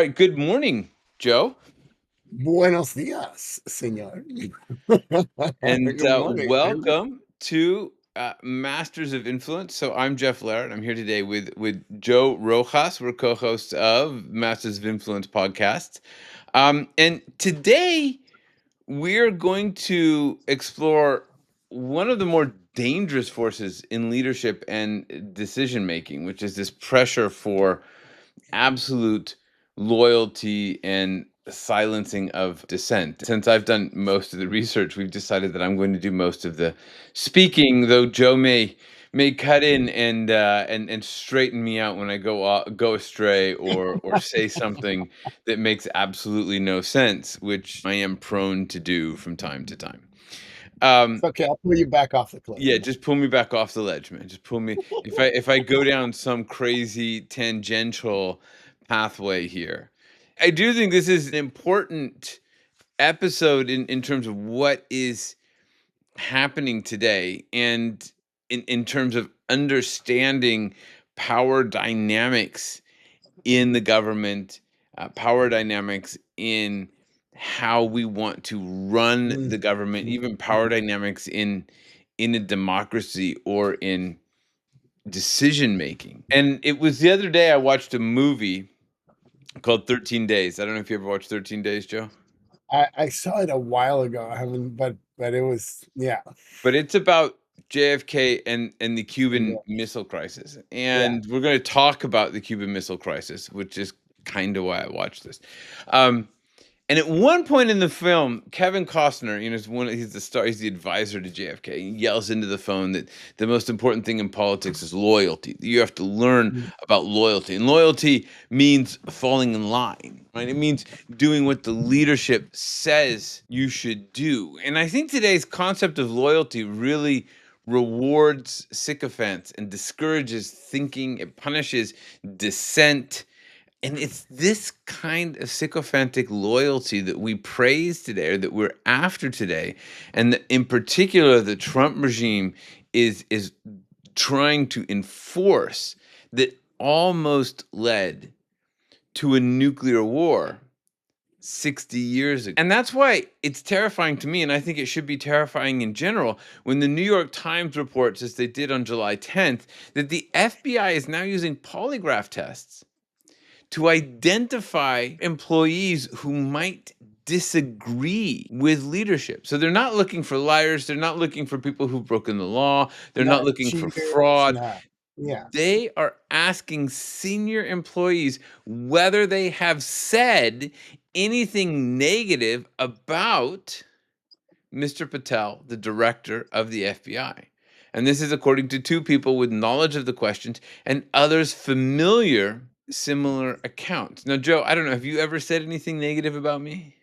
right. Good morning, Joe, Buenos días, señor. and Good morning, Irving. welcome to Masters of Influence. So I'm Jeff Larrett. I'm here today with Joe Rojas. We're co-hosts of Masters of Influence podcast, and today we're going to explore one of the more dangerous forces in leadership and decision making, which is this pressure for absolute loyalty and silencing of dissent. Since I've done most of the research, we've decided that I'm going to do most of the speaking, though Joe may cut in and straighten me out when I go astray or say something that makes absolutely no sense, which I am prone to do from time to time. It's Um, okay. I'll pull you back off the cliff. yeah, just pull me back off the ledge, man. Just pull me if I go down some crazy tangential pathway here. I do think this is an important episode in terms of what is happening today and in terms of understanding power dynamics in the government, power dynamics in how we want to run Mm, the government, mm, even power mm. dynamics in a democracy or in decision making. And it was the other day I watched a movie called 13 Days. I don't know if you ever watched 13 Days, Joe. I saw it a while ago. I haven't, but it was yeah, But it's about JFK and the Cuban yeah, Missile Crisis. yeah. And we're going to talk about the Cuban Missile Crisis, which is kind of why I watched this. Um, And at one point in the film, Kevin Costner, he's the star, he's the advisor to JFK. He yells into the phone that the most important thing in politics is loyalty. You have to learn Mm. about loyalty. And loyalty means falling in line, right? It means doing what the leadership says you should do. And I think today's concept of loyalty really rewards sycophants and discourages thinking. It punishes dissent, and it's this kind of sycophantic loyalty that we praise today, or that we're after today, and that in particular, the Trump regime is trying to enforce, that almost led to a nuclear war 60 years ago. And that's why it's terrifying to me, and I think it should be terrifying in general, when the New York Times reports, as they did on July 10th, that the FBI is now using polygraph tests to identify employees who might disagree with leadership. So they're not looking for liars, they're not looking for people who've broken the law, they're not Not looking for cheaters, fraud. not yeah. They are asking senior employees whether they have said anything negative about Mr. Patel, the director of the FBI. And this is according to two people with knowledge of the questions and others familiar similar accounts. Now, Joe, I don't know, have you ever said anything negative about me?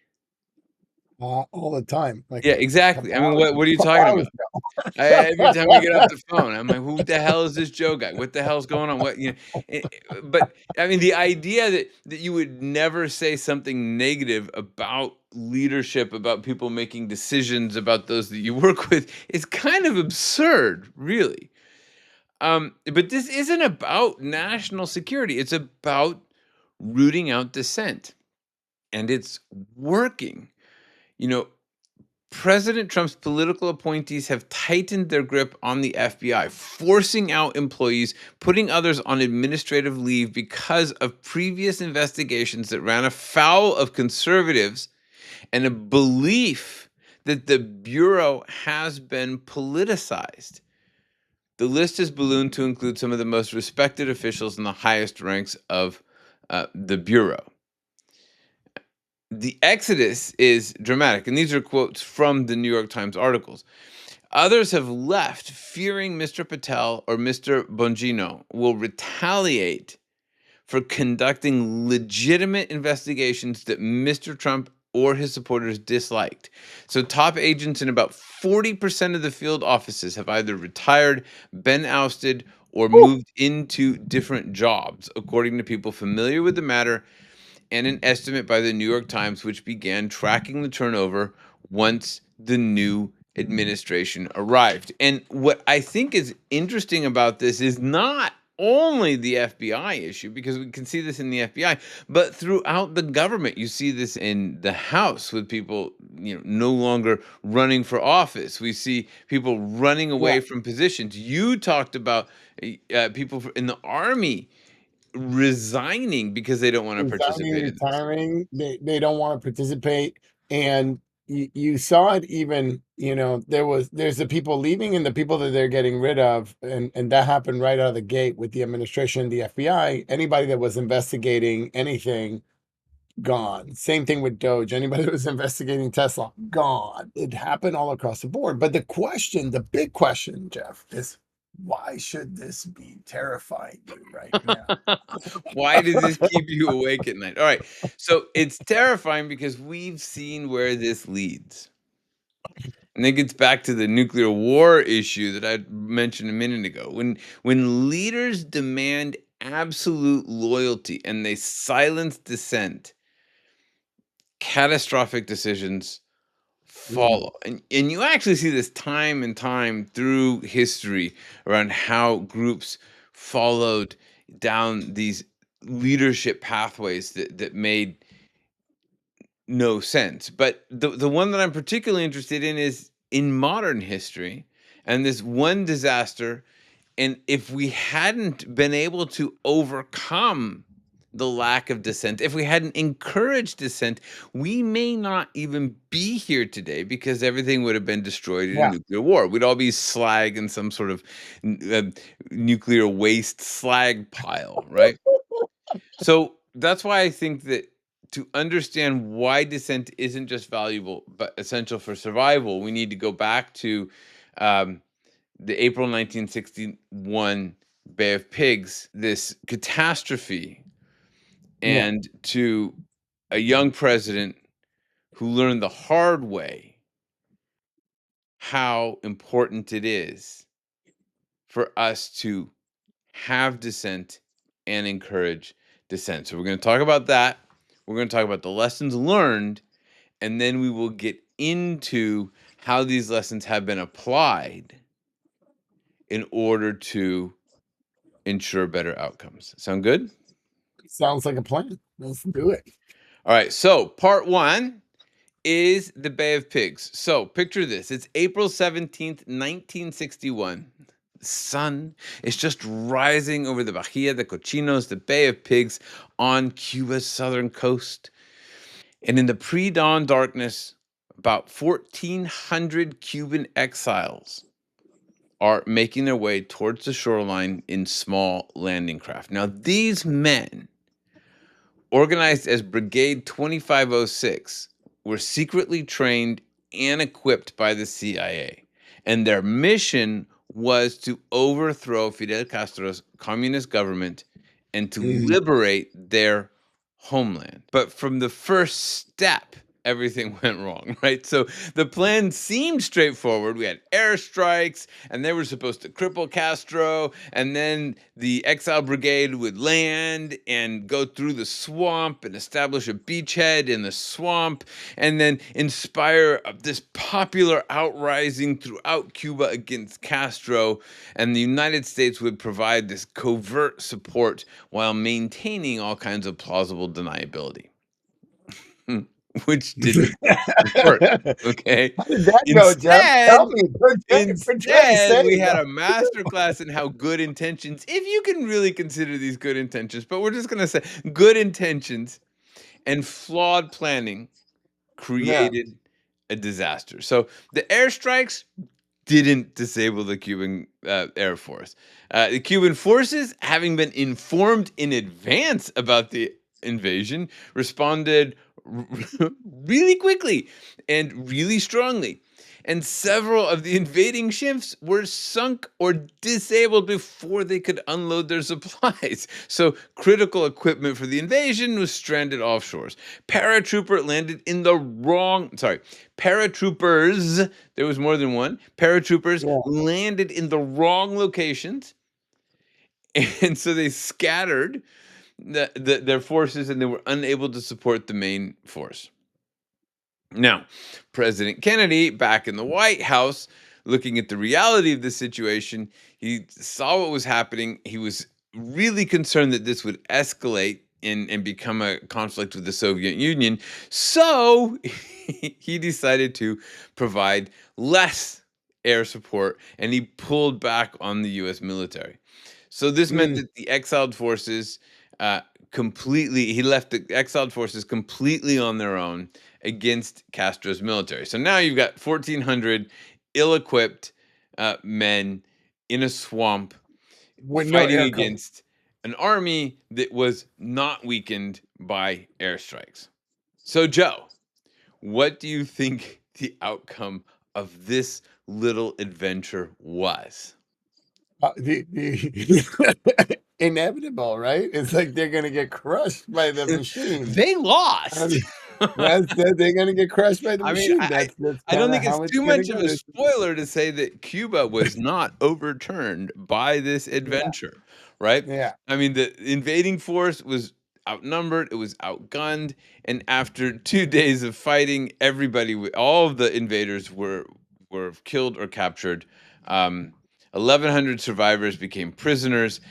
All the time, like Yeah, a exactly. I mean, what are you couple talking hours about? Every time we get off the phone, I'm like, "Who the hell is this Joe guy? What the hell's going on?" But I mean, the idea that you would never say something negative about leadership, about people making decisions, about those that you work with, is kind of absurd, really. But this isn't about national security. It's about rooting out dissent, and it's working. You know, President Trump's political appointees have tightened their grip on the FBI, forcing out employees, putting others on administrative leave because of previous investigations that ran afoul of conservatives and a belief that the Bureau has been politicized. The list has ballooned to include some of the most respected officials in the highest ranks of the Bureau. The exodus is dramatic, and these are quotes from the New York Times articles. Others have left fearing Mr. Patel or Mr. Bongino will retaliate for conducting legitimate investigations that Mr. Trump or his supporters disliked. So, top agents in about 40% of the field offices have either retired, been ousted, or Whew. moved into different jobs, according to people familiar with the matter and an estimate by the New York Times, which began tracking the turnover once the new administration arrived. And what I think is interesting about this is not only the FBI issue, because we can see this in the FBI, but throughout the government. You see this in the House with people, no longer running for office. We see people running Yeah. away from positions. You talked about people in the army resigning because they don't want to Resigning, participate in this. retiring, they don't wanna participate, and you saw it even, there's the people leaving and the people that they're getting rid of, and that happened right out of the gate with the administration, the FBI. Anybody that was investigating anything, gone. Same thing with Doge. Anybody that was investigating Tesla, gone. It happened all across the board. But the big question, Jeff, is why should this be terrifying you right now? Why does this keep you awake at night? All right. So it's terrifying because we've seen where this leads. And it gets back to the nuclear war issue that I mentioned a minute ago. When leaders demand absolute loyalty and they silence dissent, catastrophic decisions Mm, follow. And you actually see this time and time through history around how groups followed down these leadership pathways that made no sense. But the one that I'm particularly interested in is in modern history and this one disaster. And if we hadn't been able to overcome the lack of dissent, if we hadn't encouraged dissent, we may not even be here today because everything would have been destroyed in a yeah. nuclear war. We'd all be slag in some sort of nuclear waste slag pile, right? So that's why I think that to understand why dissent isn't just valuable but essential for survival, we need to go back to um, the April 1961 Bay of Pigs, this catastrophe, Yeah. and to a young president who learned the hard way how important it is for us to have dissent and encourage dissent. So we're going to talk about that. We're going to talk about the lessons learned, and then we will get into how these lessons have been applied in order to ensure better outcomes. Sound good? Sounds like a plan. Let's do it. All right. So, part one is the Bay of Pigs. So, picture this, it's April 17th, 1961. The sun is just rising over the Bahia de Cochinos, the Bay of Pigs on Cuba's southern coast. And in the pre dawn darkness, about 1,400 Cuban exiles are making their way towards the shoreline in small landing craft. Now, these men, organized as Brigade 2506, were secretly trained and equipped by the CIA. And their mission was to overthrow Fidel Castro's communist government and to Mm. liberate their homeland. But from the first step, everything went wrong, right? So the plan seemed straightforward. We had airstrikes, and they were supposed to cripple Castro, and then the exile brigade would land and go through the swamp and establish a beachhead in the swamp, and then inspire this popular outrising throughout Cuba against Castro, and the United States would provide this covert support while maintaining all kinds of plausible deniability. Which didn't work, okay? How did that go, Jeff? Instead Tell me. Portray, instead, say we had it. a master class in how good intentions, if you can really consider these good intentions, but we're just gonna say good intentions and flawed planning Yeah. created a disaster. So, the airstrikes didn't disable the Cuban Air Force. The Cuban forces, having been informed in advance about the invasion, responded really quickly and really strongly. And several of the invading ships were sunk or disabled before they could unload their supplies. So, critical equipment for the invasion was stranded offshores. Paratroopers, there was more than one. Paratroopers Yeah. landed in the wrong locations, and so they scattered their forces, and they were unable to support the main force. Now, President Kennedy, back in the White House, looking at the reality of the situation, he saw what was happening. He was really concerned that this would escalate and become a conflict with the Soviet Union. So he decided to provide less air support and he pulled back on the US military. So this meant Mm. that the exiled forces uh, he left the exiled forces completely on their own against Castro's military. So now you've got 1,400 ill equipped men in a swamp With no fighting air cover. against an army that was not weakened by airstrikes. So, Joe, what do you think the outcome of this little adventure was? The inevitable, right? It's like they're gonna get crushed by the machine. They I lost. mean, they're gonna get crushed by the I mean, machine. That's I don't kinda think it's how it's too gonna much of go. a This spoiler to say that Cuba was not overturned by this Yeah, adventure, right? yeah, I mean, the invading force was outnumbered, it was outgunned, and after 2 days of fighting, all of the invaders were killed or captured. 1,100 survivors became prisoners,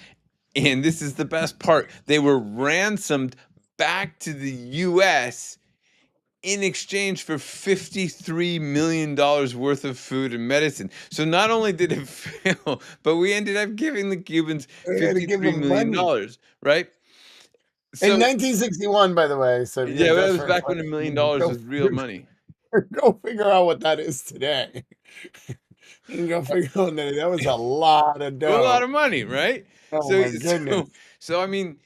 and this is the best part, they were ransomed back to the US in exchange for $53 million worth of food and medicine. So not only did it fail, but we ended up giving the Cubans they had to give $53 them money. million, right? In So 1961, by the way, so, yeah, that just was for back when $1 million go was real money. go figure out what that is today. And go figure out that was a lot of A lot dough. of money, right? Oh So my so goodness. so I mean,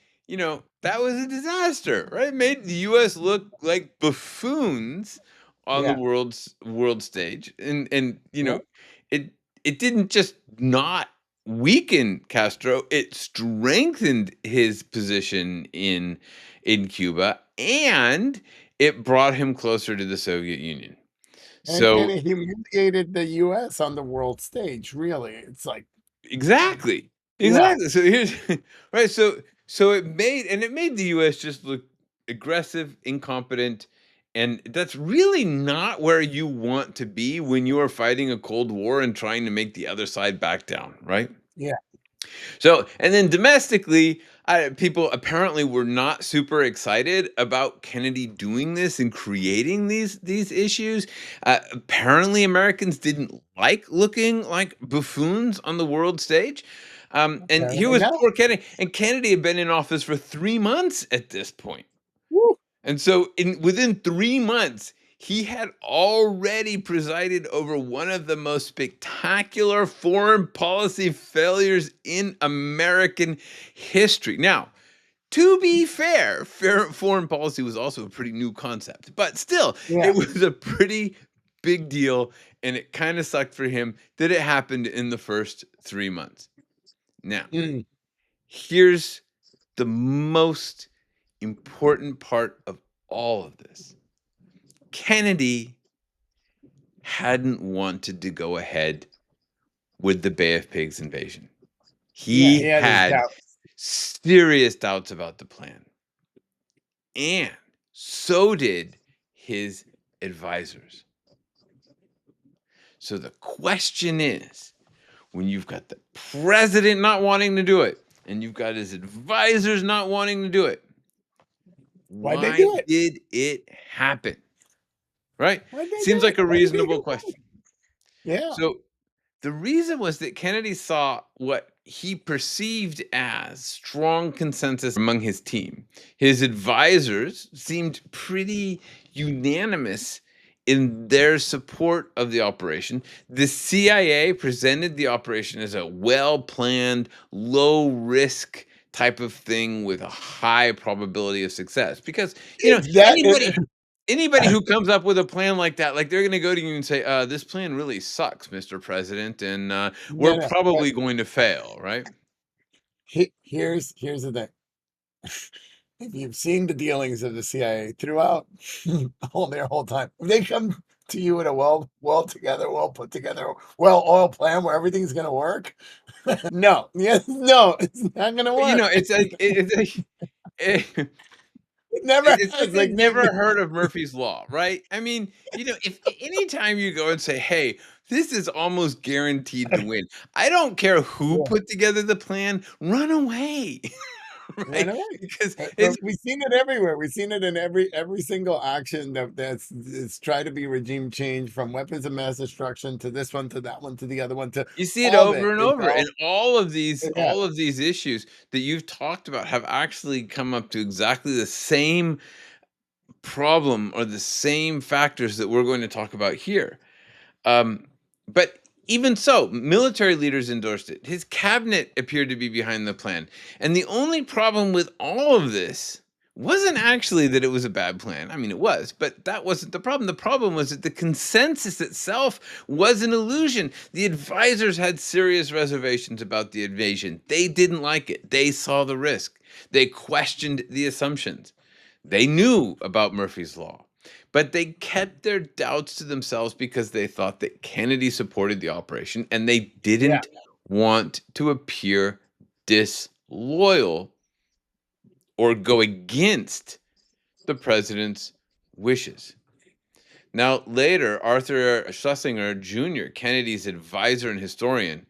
that was a disaster, right? It made the US look like buffoons on the Yeah, world stage. And yeah, it it didn't just not weaken Castro, it strengthened his position in Cuba and it brought him closer to the Soviet Union. and So it humiliated the US on the world stage, really. It's like, exactly. yeah, Exactly. So here's right. So it made the US just look aggressive, incompetent, and that's really not where you want to be when you are fighting a cold war and trying to make the other side back down, right? yeah, So, and then domestically, people apparently were not super excited about Kennedy doing this and creating these issues. Apparently, Americans didn't like looking like buffoons on the world stage. And okay, here and was now poor Kennedy, and Kennedy had been in office for 3 months at this point. woo, And so within 3 months, he had already presided over one of the most spectacular foreign policy failures in American history. Now, to be fair foreign policy was also a pretty new concept, but still, yeah, it was a pretty big deal, and it kind of sucked for him that it happened in the first 3 months. Now, mm, here's the most important part of all of this. Kennedy hadn't wanted to go ahead with the Bay of Pigs invasion. yeah, he He had his had doubts. serious doubts about the plan, and so did his advisors. So the question is, when you've got the president not wanting to do it and you've got his advisors not wanting to do it, Why'd they why do it? did it happen? Right? Why'd they Seems do like it? a Why did they reasonable do that? question. Yeah, So the reason was that Kennedy saw what he perceived as strong consensus among his team. His advisors seemed pretty unanimous in their support of the operation. The CIA presented the operation as a well planned, low risk type of thing with a high probability of success because it's that anybody who comes up with a plan like that, like they're going to go to you and say, "This plan really sucks, Mr. President, and we're no, no, but probably going to fail." Right? here's the thing. If you've seen the dealings of the CIA throughout their whole time, if they come to you with a well put together, well-oiled plan where everything's gonna work, no, yes, no, it's not gonna But work. it's like It never it's like has, they've like, never heard of Murphy's Law, right? I mean, if anytime you go and say, "Hey, This is almost guaranteed to win. I don't care who Yeah. put together the plan, run away, Right right? away. Because it's We've seen it everywhere. We've seen it in every single action that's it's tried to be regime change, from weapons of mass destruction to this one to that one to the other one to you see it all of it. over and It's over, all and all of these yeah, issues that you've talked about have actually come up to exactly the same problem or the same factors that we're going to talk about here. Um, but even so, military leaders endorsed it. His cabinet appeared to be behind the plan. And the only problem with all of this wasn't actually that it was a bad plan. I mean, it was, but that wasn't the problem. The problem was that the consensus itself was an illusion. The advisors had serious reservations about the invasion. They didn't like it. They saw the risk. They questioned the assumptions. They knew about Murphy's Law, but they kept their doubts to themselves because they thought that Kennedy supported the operation and they yeah. didn't want to appear disloyal or go against the president's wishes. Now, later, Arthur Schlesinger Jr., Kennedy's advisor and historian,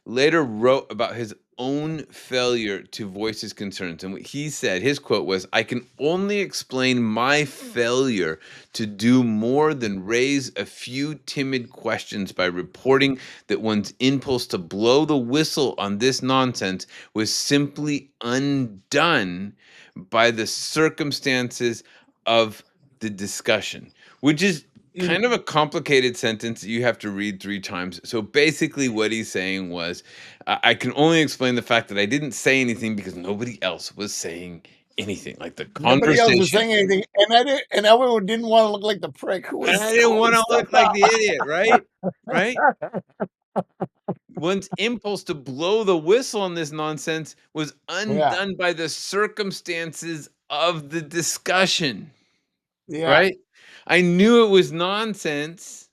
later wrote about his own failure to voice his concerns. And what he said, his quote was, "I can only explain my failure to do more than raise a few timid questions by reporting that one's impulse to blow the whistle on this nonsense was simply undone by the circumstances of the discussion," which is Mm. kind of a complicated sentence that you have to read 3 times. So basically, what he's saying was, I can only explain the fact that I didn't say anything because nobody else was saying anything. Like the Nobody else was conversation, saying anything, and didn't want to look like the prick who and was I didn't want calling to stuff look like out. the idiot, right? Right? One's impulse to blow the whistle on this nonsense was Yeah, undone by the circumstances of the discussion, yeah, right? I knew it was nonsense,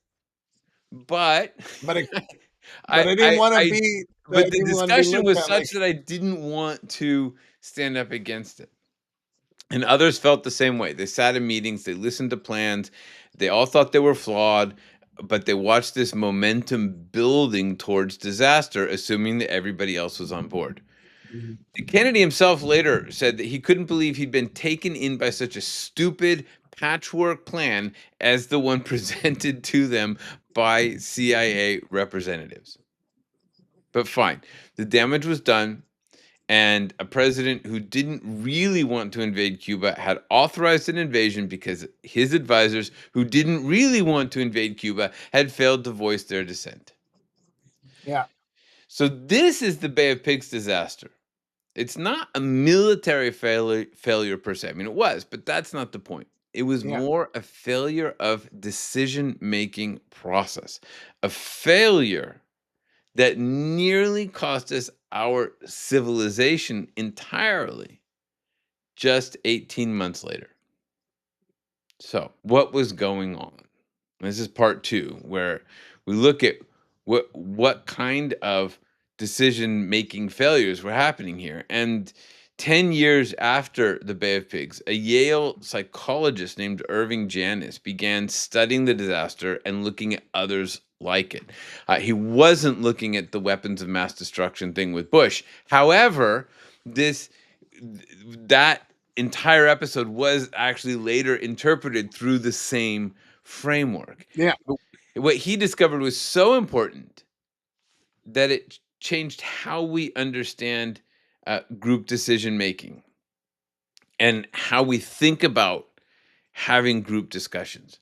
but but it, I I didn't I want to I be. I but the didn't want to be discussion looked was at such like that I didn't want to stand up against it. And others felt the same way. They sat in meetings, they listened to plans, they all thought they were flawed, but they watched this momentum building towards disaster, assuming that everybody else was on board. Mhm. Kennedy himself later said that he couldn't believe he'd been taken in by such a stupid patchwork plan as the one presented to them by CIA representatives. But fine, the damage was done, and a president who didn't really want to invade Cuba had authorized an invasion because his advisors, who didn't really want to invade Cuba, had failed to voice their dissent. Yeah, So, this is the Bay of Pigs disaster. It's not a military failure per se. I mean, it was, but that's not the point. It was yeah, more a failure of decision making process, a failure that nearly cost us our civilization entirely just 18 months later. So, what was going on? This is part 2 where we look at what kind of decision-making failures were happening here. And 10 years after the Bay of Pigs, a Yale psychologist named Irving Janis began studying the disaster and looking at others like it. He wasn't looking at the weapons of mass destruction thing with Bush. However, this that entire episode was actually later interpreted through the same framework. yeah, But what he discovered was so important that it changed how we understand group decision making and how we think about having group discussions.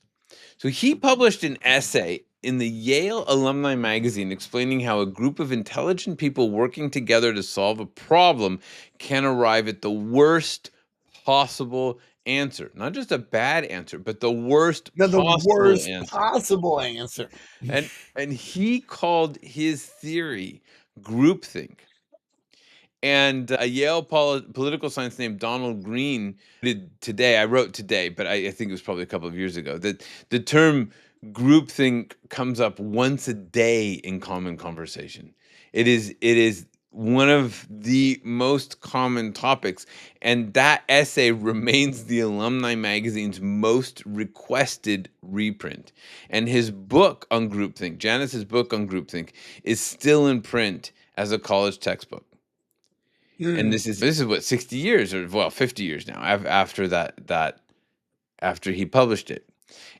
So he published an essay in the Yale Alumni Magazine explaining how a group of intelligent people working together to solve a problem can arrive at the worst possible answer. Not just a bad answer, but the worst the possible worst answer. possible answer. And he called his theory groupthink. And a Yale political science named Donald Green did today. I wrote today, but I think it was probably a couple of years ago, that the term groupthink comes up once a day in common conversation. It is one of the most common topics, and that essay remains the Alumni Magazine's most requested reprint. And his book on groupthink, Janis's book on groupthink, is still in print as a college textbook. And Mm. this is what, 60 years, or well, 50 years now after after he published it.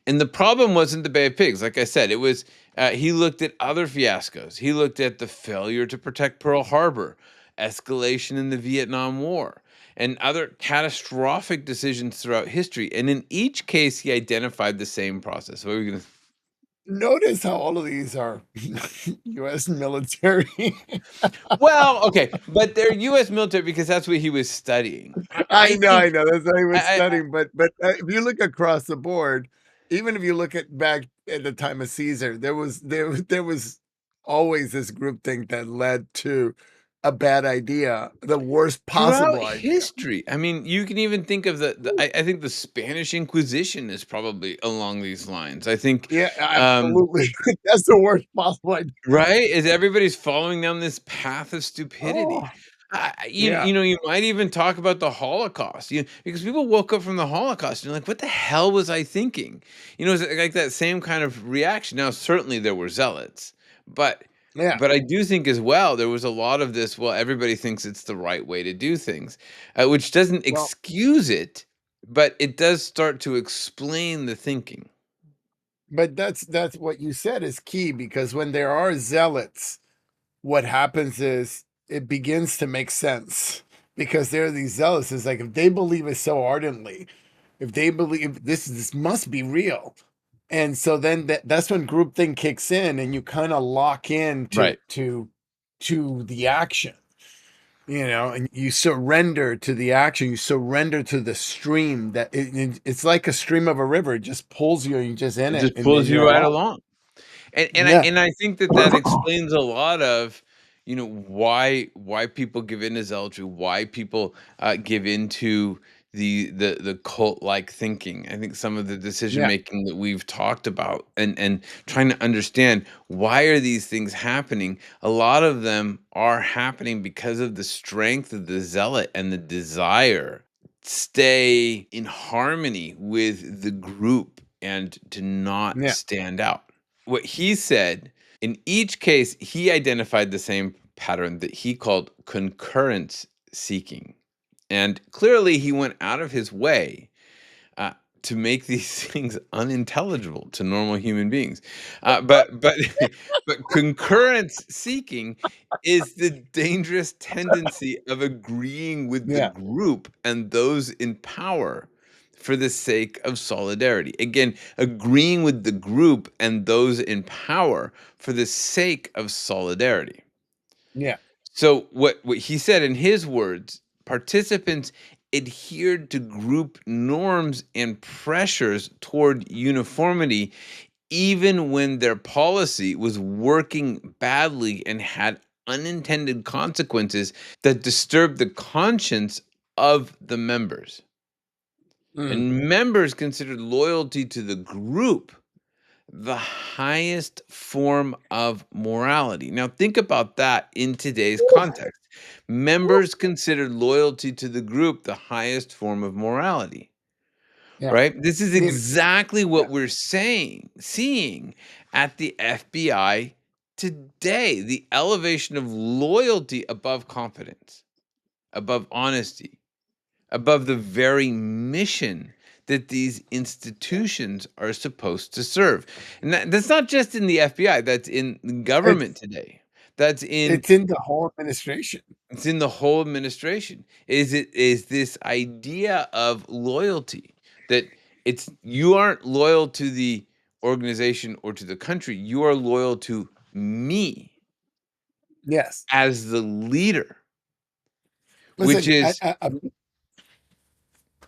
And the problem wasn't the Bay of Pigs. Like I said, it was he looked at other fiascos. He looked at the failure to protect Pearl Harbor, escalation in the Vietnam War, and other catastrophic decisions throughout history. And in each case, he identified the same process. What are we going to? Notice how all of these are US military. Well, okay, but they're U.S. military because that's what he was studying. I think I know, that's what he was I studying, but, if you look across the board, even if you look at back at the time of Caesar, there was always this group think that led to a bad idea, the worst throughout possible idea. history, I mean, you can even think of I think the Spanish Inquisition is probably along these lines. I think, Yeah, um, absolutely. That's the worst possible idea. right? Is everybody's following down this path of stupidity. Oh, yeah, You might even talk about the Holocaust, because people woke up from the Holocaust and they're like, "What the hell was I thinking?" It's like that same kind of reaction. Now, certainly there were zealots, but yeah. I do think as well there was a lot of this. Well, everybody thinks it's the right way to do things, which doesn't Well, excuse it, but it does start to explain the thinking. but that's what you said is key because when there are zealots, what happens is it begins to make sense because there are these zealots. It's like if they believe it so ardently, if they believe this must be real, and so then that's when groupthink kicks in, and you kind of lock in Right. to the action, and you surrender to the action. You surrender to the stream that it's like a stream of a river. It just pulls you, and you're just in It it, just and then pulls you're you right along. along. Yeah. And I think that that explains a lot of, why people give in to zealotry, why people give into the cult like thinking. I think some of the decision Yeah. making that we've talked about, and trying to understand why are these things happening. A lot of them are happening because of the strength of the zealot and the desire stay in harmony with the group and to not Yeah. stand out. What he said, in each case, he identified the same pattern that he called concurrence seeking. And clearly, he went out of his way uh, to make these things unintelligible to normal human beings. But but concurrence seeking is the dangerous tendency of agreeing with the Yeah. group and those in power for the sake of solidarity. Again, agreeing with the group and those in power for the sake of solidarity. Yeah. So what he said in his words, participants adhered to group norms and pressures toward uniformity even when their policy was working badly and had unintended consequences that disturbed the conscience of the members. Mm. And members considered loyalty to the group the highest form of morality. Now, think about that in today's context. Members considered loyalty to the group the highest form of morality, Yeah. right? This is Mean, exactly yeah. what we're seeing at the FBI today, the elevation of loyalty above confidence, above honesty, above the very mission that these institutions are supposed to serve. And that's not just in the FBI, that's in government It's today. That's in it's in the whole administration. it's in the whole administration. Is this idea of loyalty, that it's you aren't loyal to the organization or to the country, you are loyal to me Yes. as the leader, which Listen, is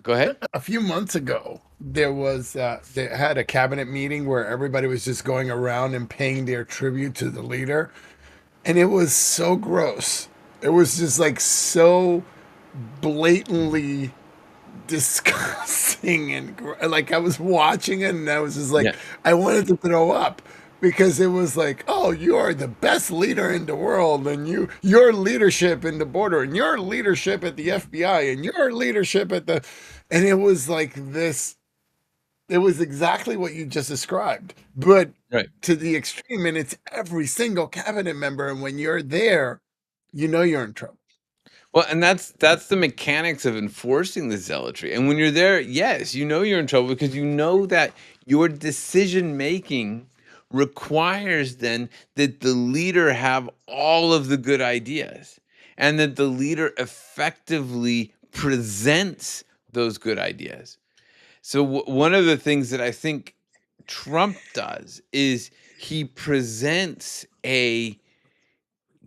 go ahead. a few months ago, they had a cabinet meeting where everybody was just going around and paying their tribute to the leader, and it was so gross. It was just like so blatantly disgusting and like I was watching it and I was just like Yeah. I wanted to throw up because it was like, oh, you are the best leader in the world, and your leadership in the border, and your leadership at the FBI, and your leadership at the, and it was like this. It was exactly what you just described, but Right. to the extreme, and it's every single cabinet member. And when you're there, you know you're in trouble. Well, and that's the mechanics of enforcing the zealotry. And when you're there, yes, you know you're in trouble because you know that your decision making requires then that the leader have all of the good ideas and that the leader effectively presents those good ideas. So one of the things that I think Trump does is he presents a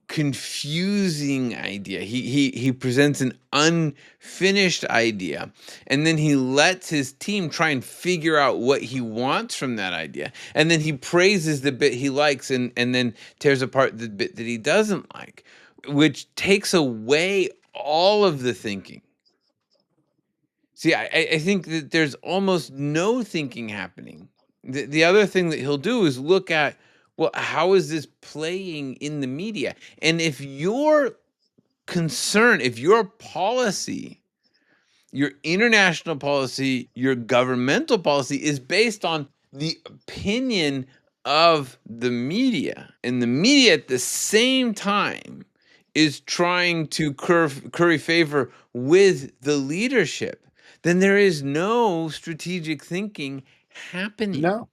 confusing idea. He presents an unfinished idea, and then he lets his team try and figure out what he wants from that idea. And then he praises the bit he likes and then tears apart the bit that he doesn't like, which takes away all of the thinking. See, I think that there's almost no thinking happening. The other thing that he'll do is look at, well, how is this playing in the media? And if your concern, if your policy, your international policy, your governmental policy is based on the opinion of the media, and the media at the same time is trying to curry favor with the leadership, then there is no strategic thinking happening. No,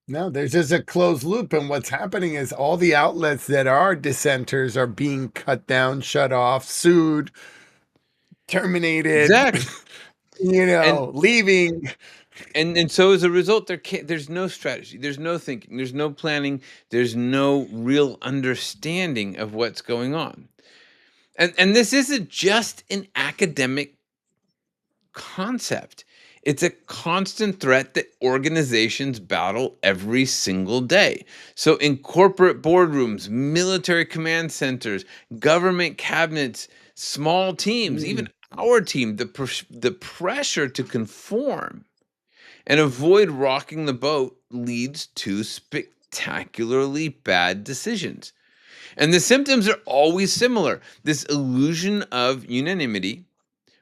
no, there's just a closed loop. And what's happening is all the outlets that are dissenters are being cut down, shut off, sued, terminated, Exactly. And leaving. and so as a result, there's no strategy, there's no thinking, there's no planning, there's no real understanding of what's going on. And this isn't just an academic concept. It's a constant threat that organizations battle every single day. So, in corporate boardrooms, military command centers, government cabinets, small teams, Mm, even our team, the pressure to conform and avoid rocking the boat leads to spectacularly bad decisions. And the symptoms are always similar, this illusion of unanimity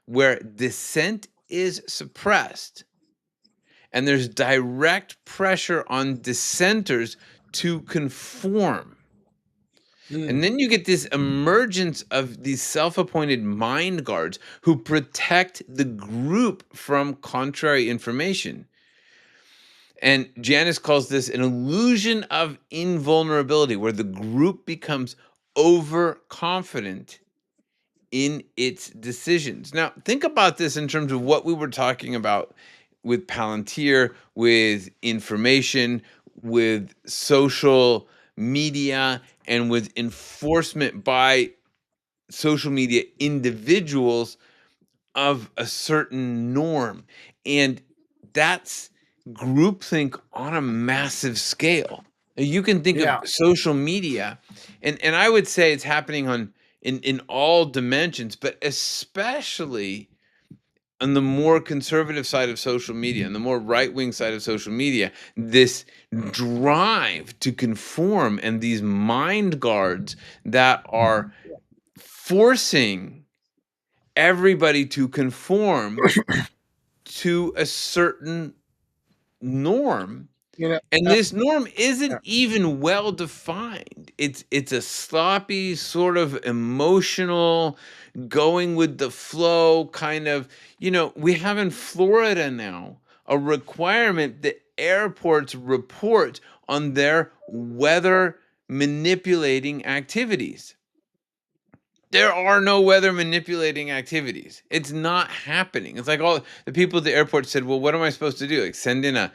where dissent is suppressed and there's direct pressure on dissenters to conform. And mm. then you get this emergence of these self appointed mind guards who protect the group from contrary information. And Janis calls this an illusion of invulnerability, where the group becomes overconfident in its decisions. Now, think about this in terms of what we were talking about with Palantir, with information, with social media, and with enforcement by social media individuals of a certain norm. And that's groupthink on a massive scale. You can think of Yeah, social media, and I would say it's happening on in all dimensions, but especially on the more conservative side of social media and the more right-wing side of social media, this drive to conform and these mind guards that are forcing everybody to conform to a certain norm, you know, and uh, this norm uh, isn't even well defined. It's a sloppy sort of emotional, going with the flow kind of, we have in Florida now a requirement that airports report on their weather manipulating activities. There are no weather manipulating activities. It's not happening. It's like all the people at the airport said, "Well, what am I supposed to do? Like send in a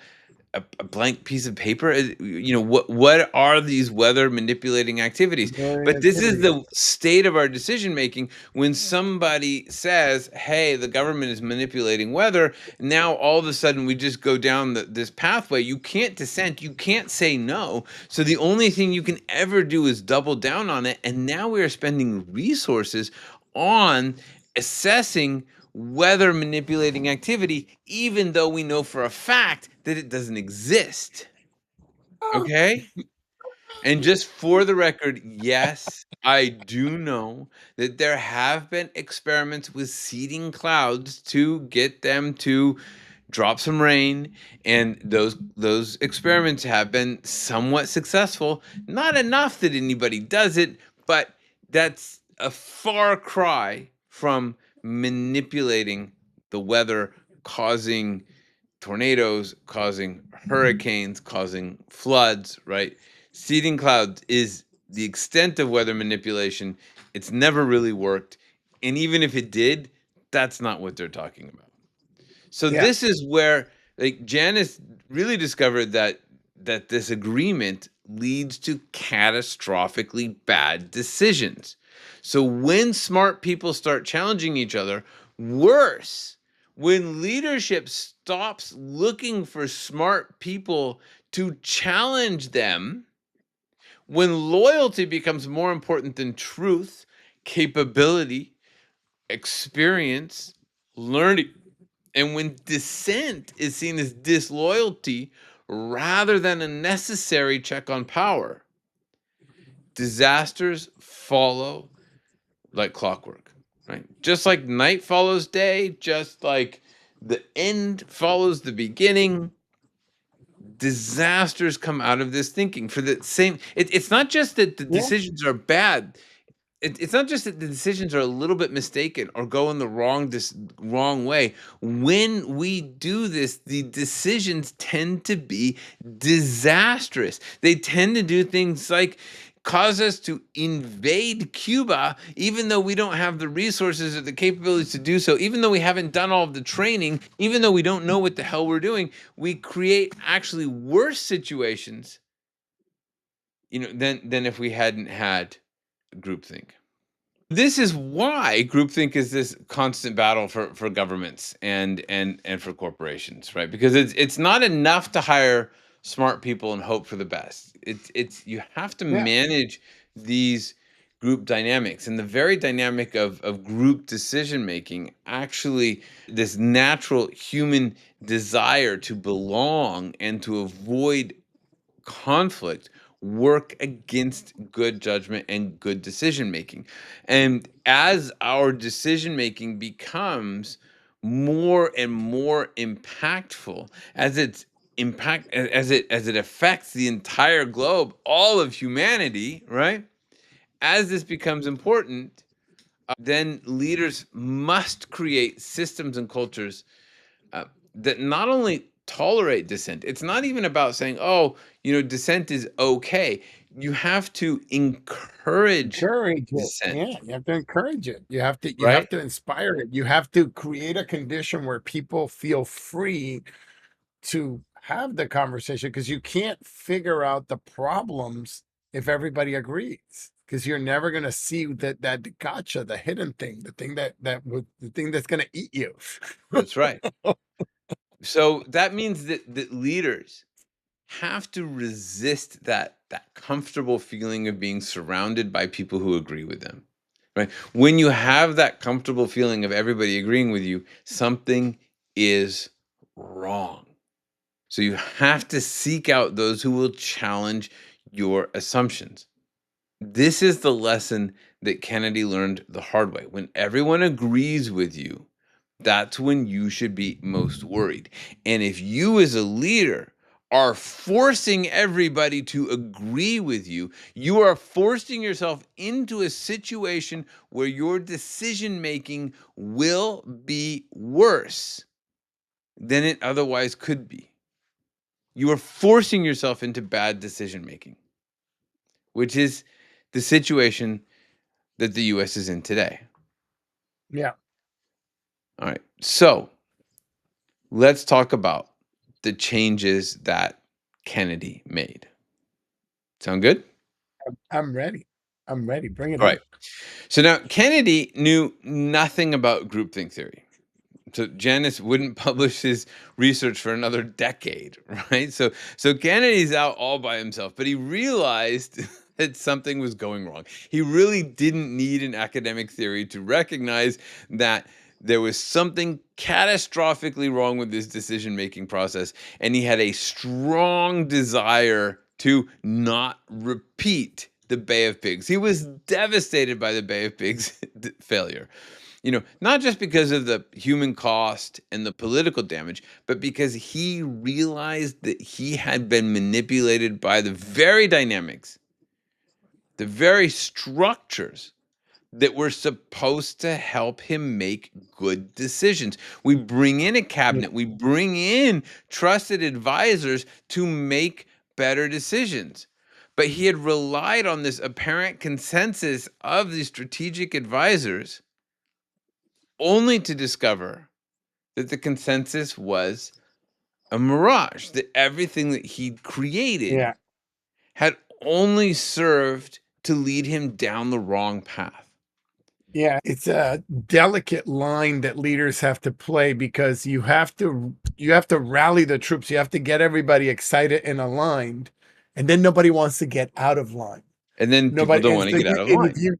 blank piece of paper? What are these weather manipulating activities?" very But this is activity. the state of our decision making when somebody says, "Hey, the government is manipulating weather." Now all of a sudden we just go down this pathway. You can't dissent. You can't say no. So the only thing you can ever do is double down on it. And now we are spending resources on assessing weather manipulating activity, even though we know for a fact that it doesn't exist. Okay? And just for the record, yes, I do know that there have been experiments with seeding clouds to get them to drop some rain, and those experiments have been somewhat successful. Not enough that anybody does it, but that's a far cry from manipulating the weather, causing tornadoes, causing hurricanes, causing floods, right? Seeding clouds is the extent of weather manipulation. It's never really worked. And even if it did, that's not what they're talking about. So Yeah. this is where like Janis really discovered that this agreement leads to catastrophically bad decisions. So when smart people start challenging each other, worse, when leadership stops looking for smart people to challenge them, when loyalty becomes more important than truth, capability, experience, learning, and when dissent is seen as disloyalty rather than a necessary check on power, disasters follow like clockwork, right? Just like night follows day, just like the end follows the beginning, disasters come out of this thinking for the same. It's not just that the Yeah. decisions are bad, it's not just that the decisions are a little bit mistaken or go in the wrong way. When we do this, the decisions tend to be disastrous. They tend to do things like cause us to invade Cuba, even though we don't have the resources or the capabilities to do so, even though we haven't done all of the training, even though we don't know what the hell we're doing. We create actually worse situations, than if we hadn't had groupthink. This is why groupthink is this constant battle for governments and for corporations, right? Because it's not enough to hire smart people and hope for the best. It's you have to Yeah. manage these group dynamics, and the very dynamic of group decision making, actually this natural human desire to belong and to avoid conflict, work against good judgment and good decision making. And as our decision making becomes more and more impactful, as it's as it affects the entire globe, all of humanity, right? As this becomes important, then leaders must create systems and cultures uh, that not only tolerate dissent. It's not even about saying, "Oh, dissent is okay." You have to encourage Encourage it. dissent, Yeah, you have to encourage it. You right? have to inspire it. You have to create a condition where people feel free to have the conversation because you can't figure out the problems if everybody agrees. Because you're never gonna see that gotcha, the hidden thing, the thing the thing that's gonna eat you. That's right. So that means that leaders have to resist that comfortable feeling of being surrounded by people who agree with them. Right? When you have that comfortable feeling of everybody agreeing with you, something is wrong. So you have to seek out those who will challenge your assumptions. This is the lesson that Kennedy learned the hard way. When everyone agrees with you, that's when you should be most worried. And if you, as a leader, are forcing everybody to agree with you, you are forcing yourself into a situation where your decision making will be worse than it otherwise could be. You are forcing yourself into bad decision making, which is the situation that the US is in today. Yeah. All right. So let's talk about the changes that Kennedy made. Sound good? I'm ready. I'm ready. Bring it All right. on. So now Kennedy knew nothing about groupthink theory. So Janis wouldn't publish his research for another decade, right? So Kennedy's out all by himself, but he realized that something was going wrong. He really didn't need an academic theory to recognize that there was something catastrophically wrong with his decision-making process, and he had a strong desire to not repeat the Bay of Pigs. He was devastated by the Bay of Pigs failure. Not just because of the human cost and the political damage, but because he realized that he had been manipulated by the very dynamics, the very structures that were supposed to help him make good decisions. We bring in a Yeah. cabinet, we bring in trusted advisors to make better decisions. But he had relied on this apparent consensus of the strategic advisors only to discover that the consensus was a mirage, that everything that he'd created Yeah. had only served to lead him down the wrong path. Yeah, it's a delicate line that leaders have to play because you have to rally the troops. You have to get everybody excited and aligned, and then nobody wants to get out of line. And then people Nobody, don't and want to so get you, out of and if line. you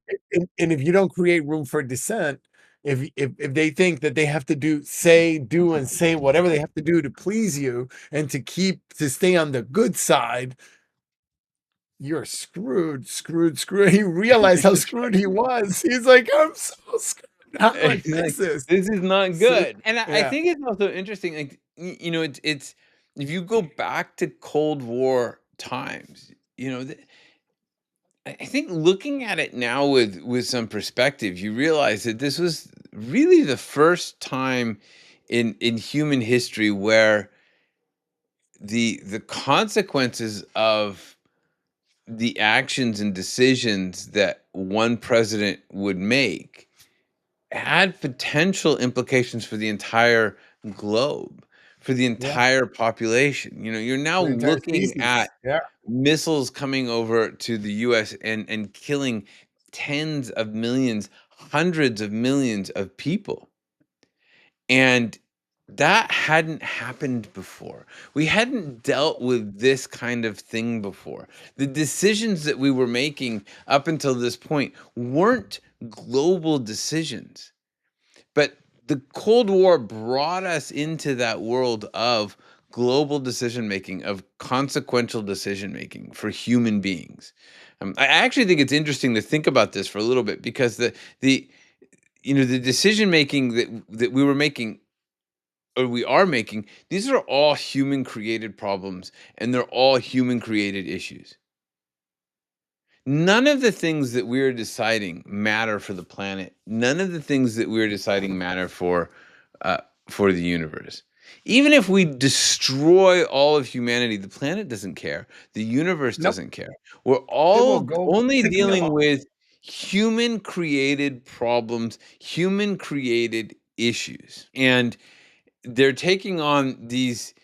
and if you don't create room for dissent, if they think that they have to do and say whatever they have to do to please you and to stay on the good side, you're screwed. He realized how screwed he was. He's like, I'm so screwed. How do I fix Like, this? this is not So, good. And I yeah, think it's also interesting, like it's if you go back to Cold War times, I think looking at it now with some perspective, you realize that this was really the first time in human history where the consequences of the actions and decisions that one president would make had potential implications for the entire globe, for the yeah, entire population. You're now for the entire looking species. at Yeah, missiles coming over to the US and killing tens of millions, hundreds of millions of people. And that hadn't happened before. We hadn't dealt with this kind of thing before. The decisions that we were making up until this point weren't global decisions. But the Cold War brought us into that world of global decision making, of consequential decision making for human beings. I actually think it's interesting to think about this for a little bit because the decision making that we were making or we are making, these are all human created problems and they're all human created issues. None of the things that we're deciding matter for the planet. None of the things that we're deciding matter uh, for the universe. Even if we destroy all of humanity, the planet doesn't care. The universe nope. doesn't care. We're It will all go only ticking dealing along. with human created problems, human created issues. And they're taking on this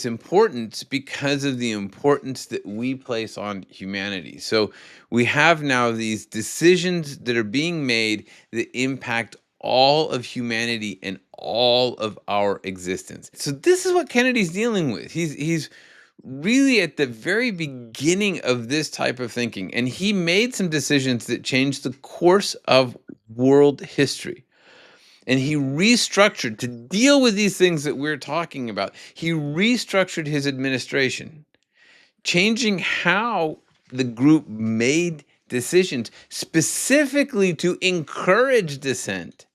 importance because of the importance that we place on humanity. So we have now these decisions that are being made that impact all of humanity and all of our existence. So this is what Kennedy's dealing with. He's really at the very beginning of this type of thinking, and he made some decisions that changed the course of world history. And he restructured to deal with these things that we're talking about. He restructured his administration, changing how the group made decisions, specifically to encourage dissent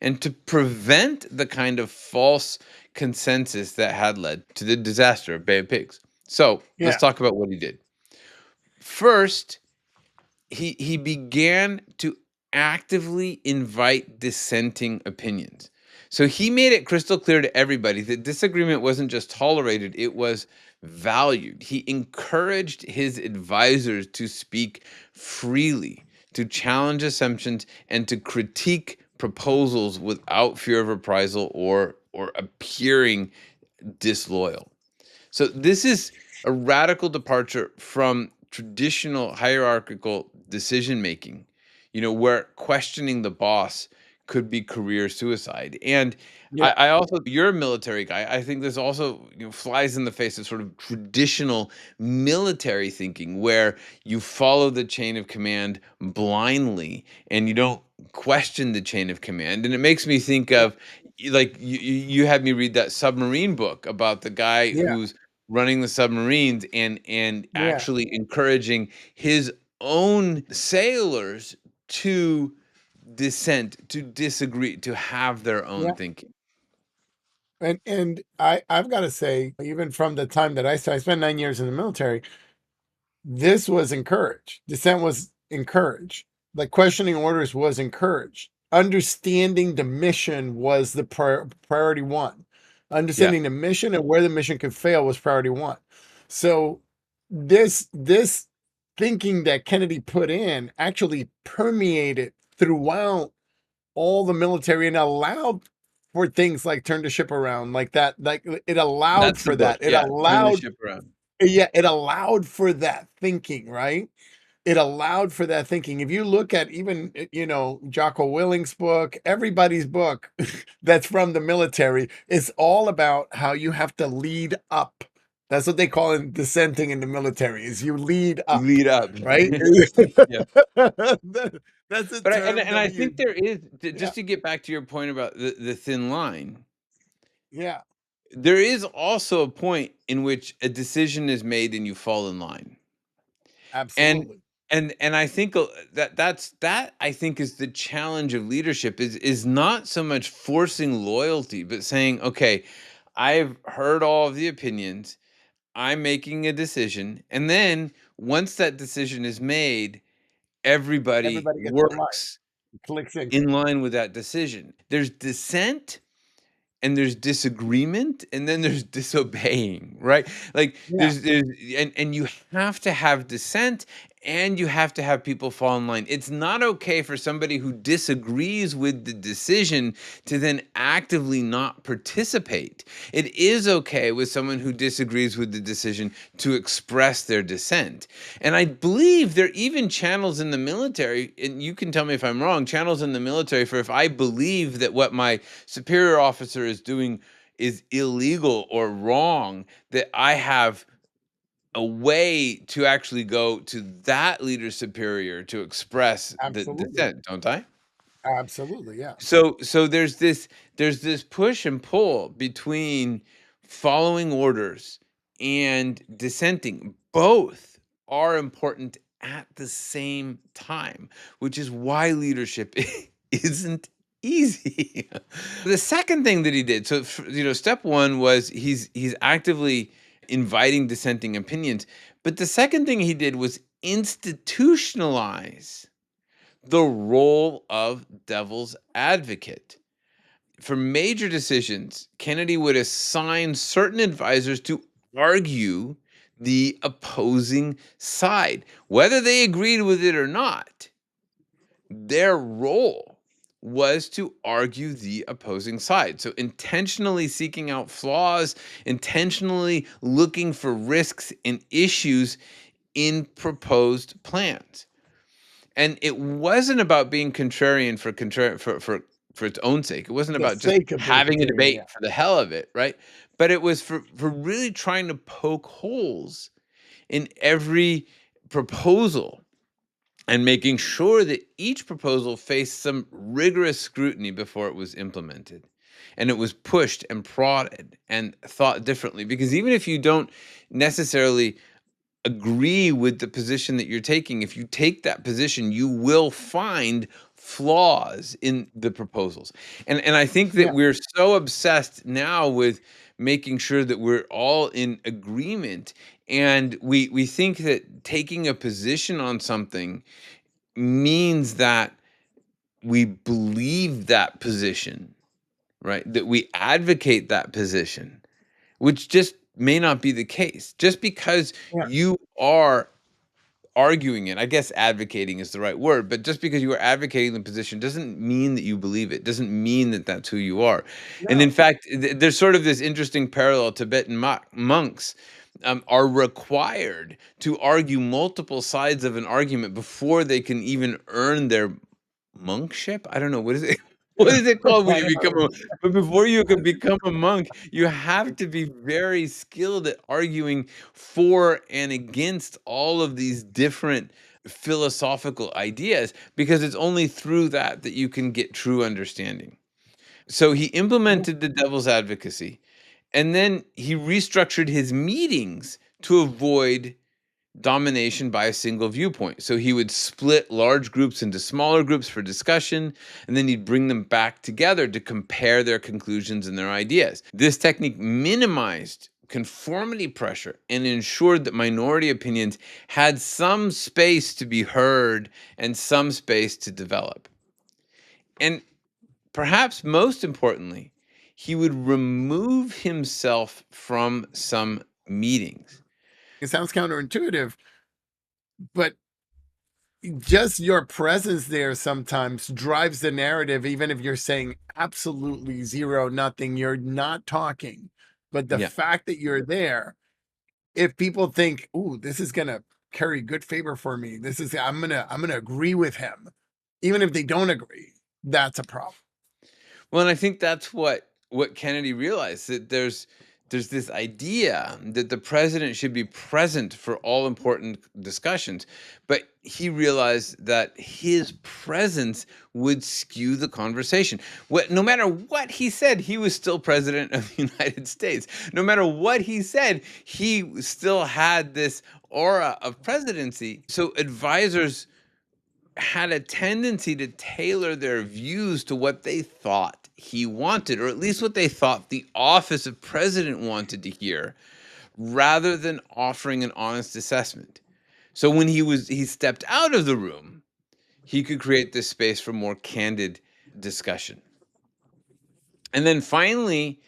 and to prevent the kind of false consensus that had led to the disaster of Bay of Pigs. So let's Yeah, talk about what he did. First, he began to actively invite dissenting opinions. So he made it crystal clear to everybody that disagreement wasn't just tolerated, it was valued. He encouraged his advisors to speak freely, to challenge assumptions, and to critique proposals without fear of reprisal or appearing disloyal. So this is a radical departure from traditional hierarchical decision making, where questioning the boss could be career suicide. And yeah, I also, you're a military guy. I think this also flies in the face of sort of traditional military thinking, where you follow the chain of command blindly and you don't question the chain of command. And it makes me think yeah, of like you had me read that submarine book about the guy yeah. who's running the submarines and Yeah, actually encouraging his own sailors to dissent, to disagree, to have their own yeah. thinking. And I've gotta say, even from the time that I spent 9 years in the military, this was encouraged. Dissent was encouraged. Like, questioning orders was encouraged. Understanding the mission was the priority one. Yeah, Understanding the mission and where the mission could fail was priority one. So this thinking that Kennedy put in actually permeated throughout all the military and allowed for things like turn the ship around, like that. Like, it allowed that's the for book. that. It Yeah, turn the allowed, ship around. yeah, it allowed for that thinking, right? It allowed for that thinking. If you look at even, Jocko Willink's book, everybody's book that's from the military, it's all about how you have to lead up. That's what they call it, dissenting in the military, is you lead up, Lead up. right? Yeah. That's a But term and that I we use. think there is, Yeah, just to get back to your point about the thin line, yeah, there is also a point in which a decision is made and you fall in line. And absolutely. and I think that I think is the challenge of leadership is not so much forcing loyalty, but saying, okay, I've heard all of the opinions. I'm making a decision. And then once that decision is made, everybody Everybody gets in line, works clicks in. in line with that decision. There's dissent and there's disagreement and then there's disobeying, right? Like Yeah, there's and you have to have dissent and you have to have people fall in line. It's not okay for somebody who disagrees with the decision to then actively not participate. It is okay with someone who disagrees with the decision to express their dissent. And I believe there are even channels in the military, and you can tell me if I'm wrong, channels in the military for if I believe that what my superior officer is doing is illegal or wrong, that I have a way to actually go to that leader superior to express the absolutely. dissent, don't I? Absolutely, yeah. So there's this push and pull between following orders and dissenting. Both are important at the same time, which is why leadership isn't easy. The second thing that he did, so step one was he's actively inviting dissenting opinions, but the second thing he did was institutionalize the role of devil's advocate. For major decisions, Kennedy would assign certain advisors to argue the opposing side. Whether they agreed with it or not, their role was to argue the opposing side. So, intentionally seeking out flaws, intentionally looking for risks and issues in proposed plans. And it wasn't about being contrarian for its own sake. It wasn't The about just sake of being having a contrarian, yeah. debate for the hell of it, right? But it was for really trying to poke holes in every proposal and making sure that each proposal faced some rigorous scrutiny before it was implemented. And it was pushed and prodded and thought differently. Because even if you don't necessarily agree with the position that you're taking, if you take that position, you will find flaws in the proposals. And I think that Yeah, we're so obsessed now with making sure that we're all in agreement, and we think that taking a position on something means that we believe that position, right? That we advocate that position, which just may not be the case. Just because yeah. you are arguing it, I guess advocating is the right word, but just because you are advocating the position doesn't mean that you believe it, doesn't mean that that's who you are. And in No, fact, there's sort of this interesting parallel. Tibetan monks are required to argue multiple sides of an argument before they can even earn their monkship. I don't know, what is it. What is it called when I you don't become know. a, but before you can become a monk, you have to be very skilled at arguing for and against all of these different philosophical ideas, because it's only through that that you can get true understanding. So he Yeah, implemented the devil's advocacy, And then he restructured his meetings to avoid domination by a single viewpoint. So he would split large groups into smaller groups for discussion, and then he'd bring them back together to compare their conclusions and their ideas. This technique minimized conformity pressure and ensured that minority opinions had some space to be heard and some space to develop. And perhaps most importantly, he would remove himself from some meetings. It sounds counterintuitive, but just your presence there sometimes drives the narrative, even if you're saying absolutely zero, nothing, you're not talking. But the Yeah. fact that you're there, if people think, "Ooh, this is gonna carry good favor for me. This is I'm gonna agree with him," even if they don't agree, that's a problem. Well, and I think that's what Kennedy realized, that there's this idea that the president should be present for all important discussions, but he realized that his presence would skew the conversation. No matter what he said, he was still president of the United States. No matter what he said, he still had this aura of presidency. So advisors had a tendency to tailor their views to what they thought he wanted, or at least what they thought the office of president wanted to hear, rather than offering an honest assessment. So when he stepped out of the room, he could create this space for more candid discussion. And then finally,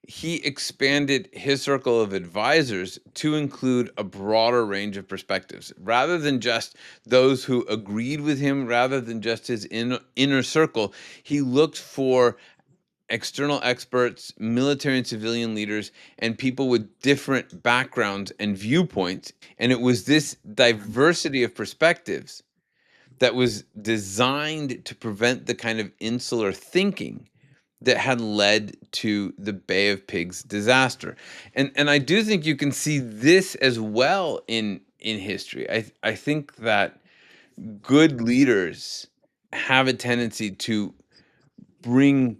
he expanded his circle of advisors to include a broader range of perspectives rather than just those who agreed with him, rather than just his inner circle. He looked for external experts, military and civilian leaders, and people with different backgrounds and viewpoints. And it was this diversity of perspectives that was designed to prevent the kind of insular thinking that had led to the Bay of Pigs disaster. And I do think you can see this as well in history. I think that good leaders have a tendency to bring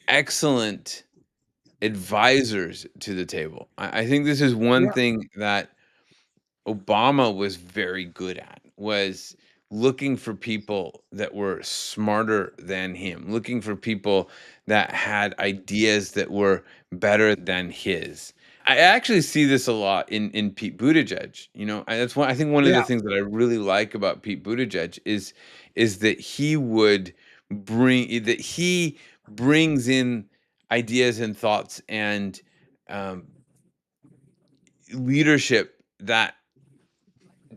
excellent advisors to the table. I think this is one Yeah, thing that Obama was very good at, was looking for people that were smarter than him, looking for people that had ideas that were better than his. I actually see this a lot in Pete Buttigieg. That's one. I think one of the yeah, things that I really like about Pete Buttigieg is that he brings in ideas and thoughts and um, leadership that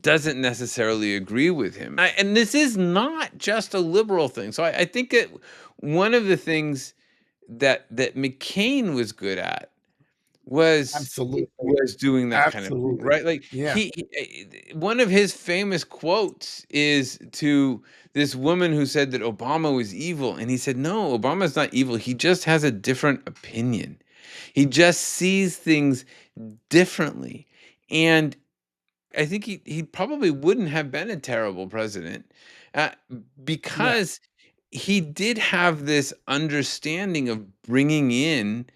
doesn't necessarily agree with him. And this is not just a liberal thing. So I think that one of the things that McCain was good at was absolutely, was doing that kind of thing, absolutely. right? Like Yeah, one of his famous quotes is to this woman who said that Obama was evil, and he said, "No, Obama's not evil. He just has a different opinion. He just sees things differently." And I think he probably wouldn't have been a terrible president, uh, yeah, because he did have this understanding of bringing in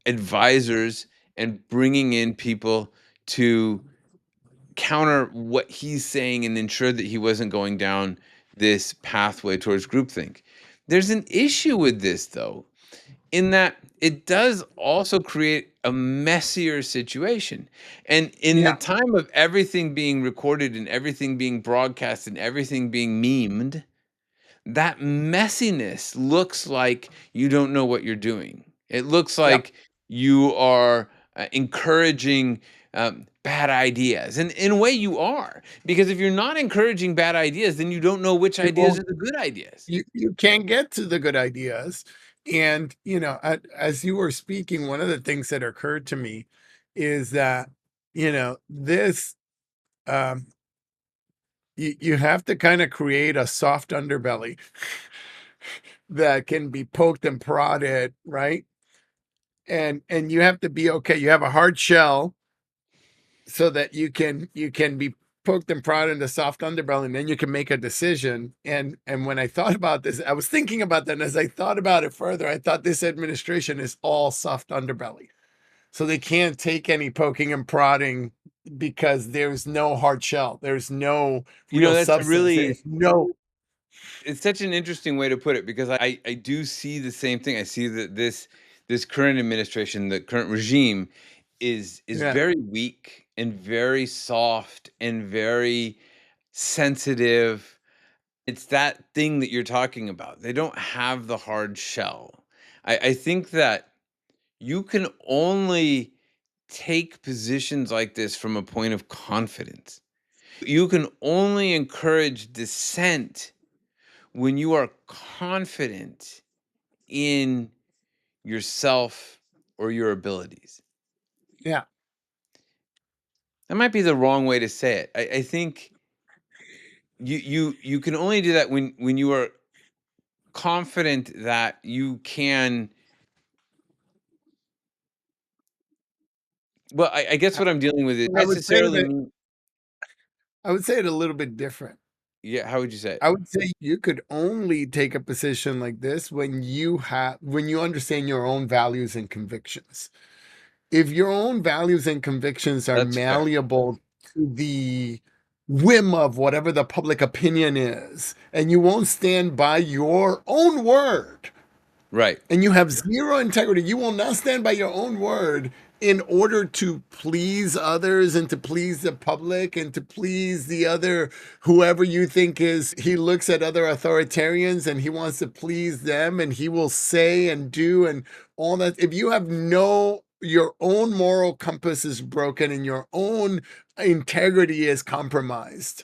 advisors and bringing in people to counter what he's saying and ensure that he wasn't going down this pathway towards groupthink. There's an issue with this, though, in that it does also create a messier situation. And in the yeah, time of everything being recorded and everything being broadcast and everything being memed, that messiness looks like you don't know what you're doing. It looks yeah. like you are encouraging bad ideas. And in a way, you are. Because if you're not encouraging bad ideas, then you don't know which It ideas won't are the good ideas. you can't get to the good ideas. And, as you were speaking, one of the things that occurred to me is that, this, um, you have to kind of create a soft underbelly that can be poked and prodded, right? And you have to be okay. You have a hard shell so that you can be poked and prodded in the soft underbelly, and then you can make a decision. And when I thought about this, I was thinking about that. And as I thought about it further, I thought this administration is all soft underbelly. So they can't take any poking and prodding because there's no hard shell. There's no real That's substance. There's really no it's such an interesting way to put it because I do see the same thing. I see that this current administration, the current regime is yeah, very weak and very soft and very sensitive. It's that thing that you're talking about. They don't have the hard shell. I think that you can only take positions like this from a point of confidence. You can only encourage dissent when you are confident in yourself or your abilities. yeah. That might be the wrong way to say it. I think you can only do that when you are confident that you can. Well, I guess I, what I'm dealing with is I would say necessarily that mean. I would say it a little bit different. Yeah, how would you say it? I would say you could only take a position like this when you understand your own values and convictions. If your own values and convictions are That's fair. malleable to the whim of whatever the public opinion is, and you won't stand by your own word, Right. and you have zero integrity, you will not stand by your own word in order to please others and to please the public and to please the other whoever you think is he looks at other authoritarians and he wants to please them and he will say and do and all that. If you have no your own moral compass is broken and your own integrity is compromised,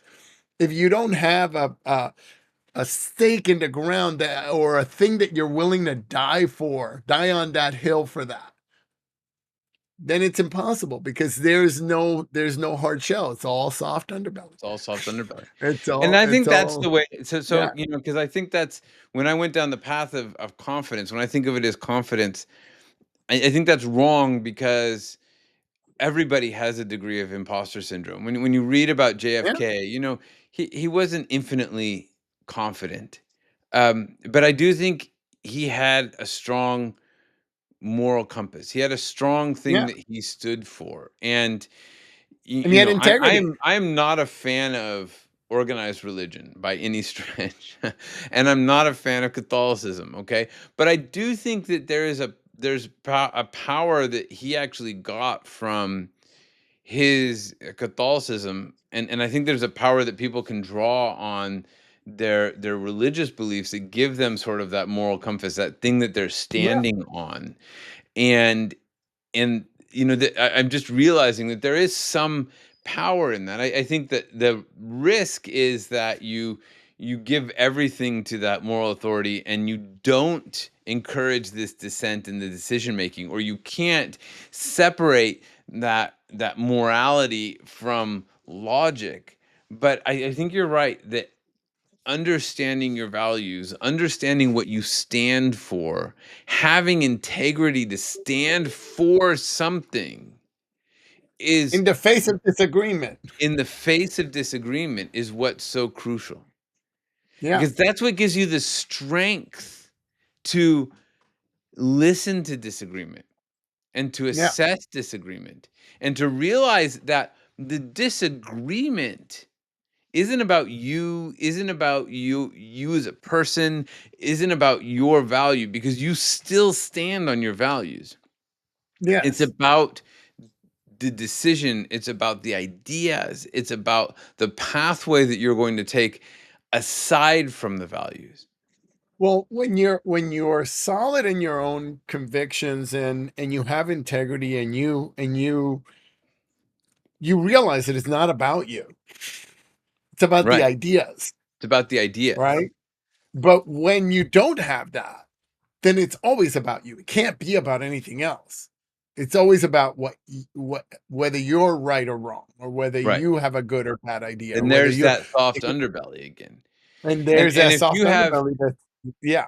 if you don't have a stake in the ground that or a thing that you're willing to die for, die on that hill for that, then it's impossible because there's no hard shell. It's all soft underbelly. It's all soft underbelly. It's And all I it's think that's all the way. So yeah, because I think that's when I went down the path of confidence. When I think of it as confidence, I think that's wrong because everybody has a degree of imposter syndrome. When you read about yeah, JFK, he wasn't infinitely confident, but I do think he had a strong moral compass. He had a strong thing yeah. that he stood for, and And he had I'm integrity. I'm not a fan of organized religion by any stretch, and I'm not a fan of Catholicism. Okay, but I do think that there's a power that he actually got from his Catholicism, and I think there's a power that people can draw on their religious beliefs that give them sort of that moral compass, that thing that they're Yeah, standing on, and and I'm just realizing that there is some power in that. I think that the risk is that you give everything to that moral authority and you don't encourage this dissent in the decision making, or you can't separate that morality from logic. But I think you're right that understanding your values, understanding what you stand for, having integrity to stand for something is in the face of disagreement. in the face of disagreement is what's so crucial. Yeah, Because that's what gives you the strength to listen to disagreement and to yeah, assess disagreement and to realize that the disagreement isn't about you as a person, isn't about your value because you still stand on your values. It's yes. about the decision, it's about the ideas, it's about the pathway that you're going to take aside from the values. Well, when you're solid in your own convictions and you have integrity and you realize that it's not about you. It's about the Right. ideas, It's about the ideas. right? But when you don't have that, then it's always about you. It can't be about anything else. It's always about what whether you're right or wrong, or whether Right. you have a good or bad idea, or And whether there's you that soft underbelly again. and And there's and that if soft you have underbelly that yeah,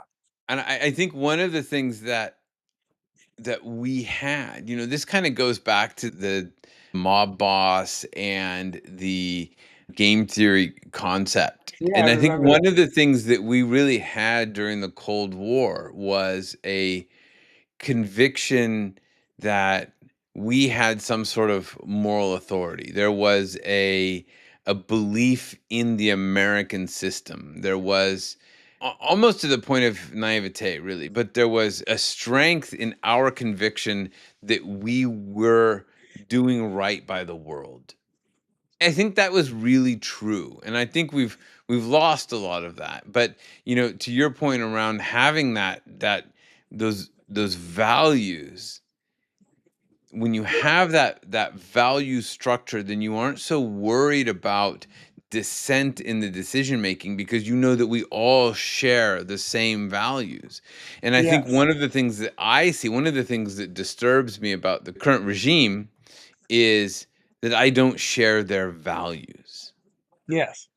and I think one of the things that we had, this kind of goes back to the mob boss and the game theory concept. Yeah, I And I think remember one that. of the things that we really had during the Cold War was a conviction that we had some sort of moral authority. There was a belief in the American system. There was almost to the point of naivete, really, but there was a strength in our conviction that we were doing right by the world. I think that was really true, and I think we've lost a lot of that. But to your point around having those values, when you have that value structure, then you aren't so worried about dissent in the decision making because you know that we all share the same values. And I think Yes. one of the things that I see, one of the things that disturbs me about the current regime is that I don't share their values. Yes.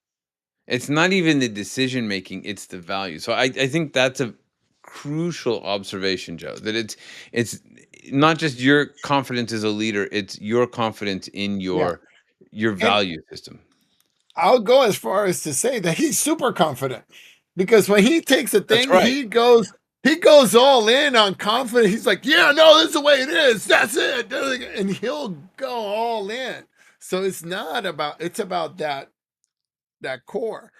It's not even the decision making, it's the value. So I think that's a crucial observation, Joe, that it's not just your confidence as a leader, it's your confidence in Yeah. your And value system. I'll go as far as to say that he's super confident because when he takes a That's thing, right. he goes all in on confidence. He's like, "Yeah, no, this is the way it is. That's it," and he'll go all in. So it's about that core,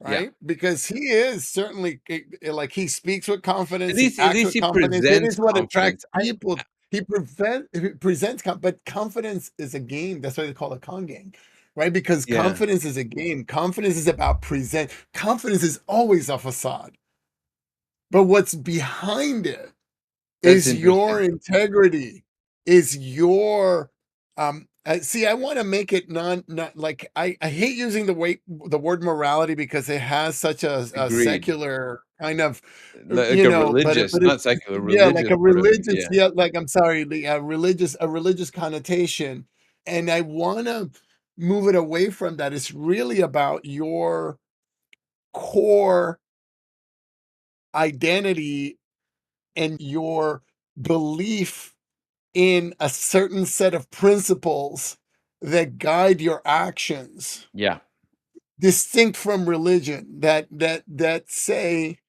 Yeah. right? Because he is certainly like he speaks with At confidence, he least at acts least with he confidence. It presents is what confidence. attracts people. He presents, but confidence is a game. That's why they call it con game, right? Because Yeah, confidence is a game. Confidence is about present. Confidence is always a facade, but what's behind it that's is your interesting. integrity, is your see, I want to make it not like I hate using the word morality because it has such a Agreed. secular kind of Like a but religious, it's not secular, yeah, like religious a sort of, religious, yeah. yeah, like I'm sorry, a religious connotation, and I want to move it away from that. It's really about your core identity and your belief in a certain set of principles that guide your actions, Yeah, distinct from religion, that say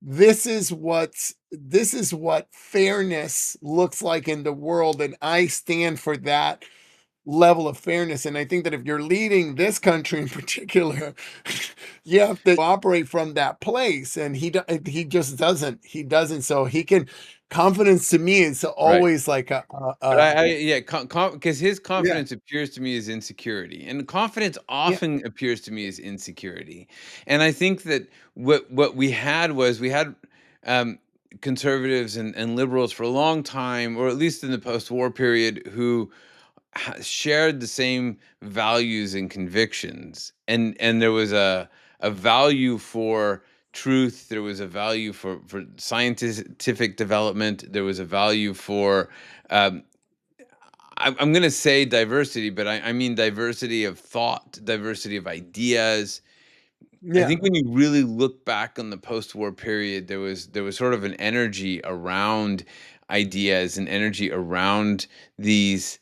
this is what fairness looks like in the world, and I stand for that level of fairness. And I think that if you're leading this country in particular, you have to operate from that place. And he just doesn't. He doesn't. So he can confidence to me is right. always like But I yeah, because his yeah, confidence appears to me as insecurity, and confidence yeah, often appears to me as insecurity. And I think that what we had was we had um, conservatives and liberals for a long time, or at least in the post-war period, who shared the same values and convictions, and there was a value for truth. There was a value for scientific development. There was a value for um, I'm going to say diversity, but I mean diversity of thought, diversity of ideas. I yeah, think when you really look back on the post-war period, there was sort of an energy around ideas and energy around this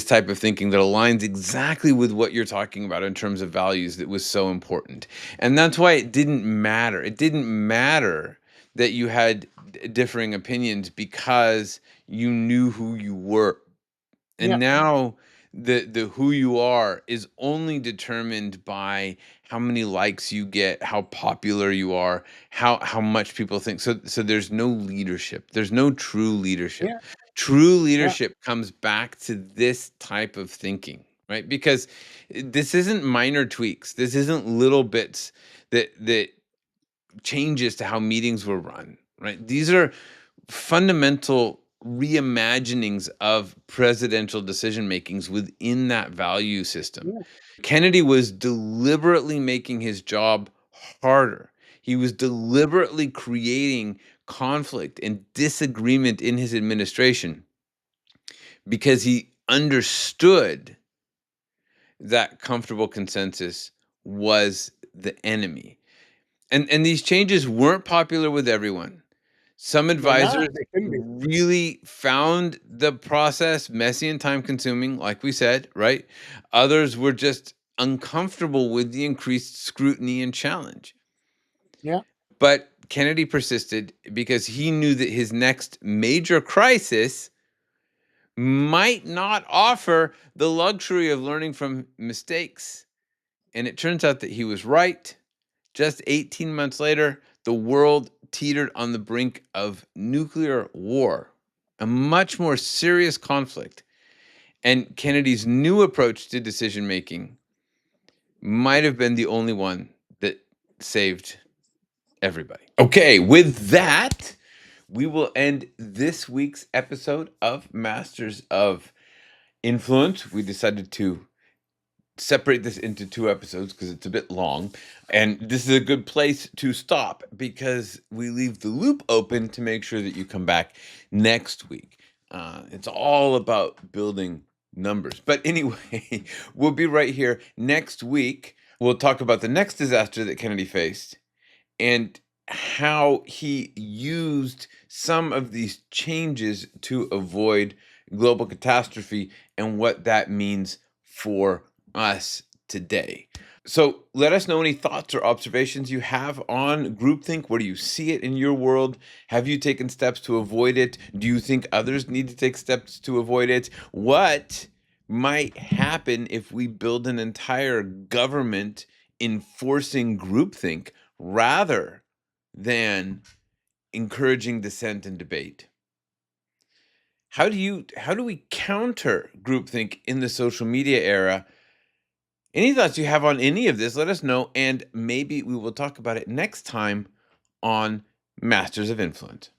type of thinking that aligns exactly with what you're talking about in terms of values that was so important. And that's why it didn't matter. It didn't matter that you had differing opinions because you knew who you were. yeah, And now the who you are is only determined by how many likes you get, how popular you are, how much people think. So there's no leadership. There's no true leadership. yeah, True yeah, leadership comes back to this type of thinking, right? Because this isn't minor tweaks. This isn't little bits that changes to how meetings were run, right? These are fundamental reimaginings of presidential decision makings within that value system. yeah, Kennedy was deliberately making his job harder. He was deliberately creating conflict and disagreement in his administration because he understood that comfortable consensus was the enemy. And these changes weren't popular with everyone. Some they're advisors not, they couldn't be. really found the process messy and time consuming, like we said, right? Others were just uncomfortable with the increased scrutiny and challenge. Yeah. But Kennedy persisted because he knew that his next major crisis might not offer the luxury of learning from mistakes. And it turns out that he was right. Just 18 months later, the world teetered on the brink of nuclear war, a much more serious conflict. And Kennedy's new approach to decision making might have been the only one that saved everybody. Okay, with that, we will end this week's episode of Masters of Influence. We decided to separate this into 2 episodes because it's a bit long, and this is a good place to stop because we leave the loop open to make sure that you come back next week. It's all about building numbers. But anyway, we'll be right here next week. We'll talk about the next disaster that Kennedy faced and how he used some of these changes to avoid global catastrophe and what that means for us today. So let us know any thoughts or observations you have on groupthink. Where do you see it in your world? Have you taken steps to avoid it? Do you think others need to take steps to avoid it? What might happen if we build an entire government enforcing groupthink rather than encouraging dissent and debate? How do we counter groupthink in the social media era? Any thoughts you have on any of this, let us know, and maybe we will talk about it next time on Masters of Influence.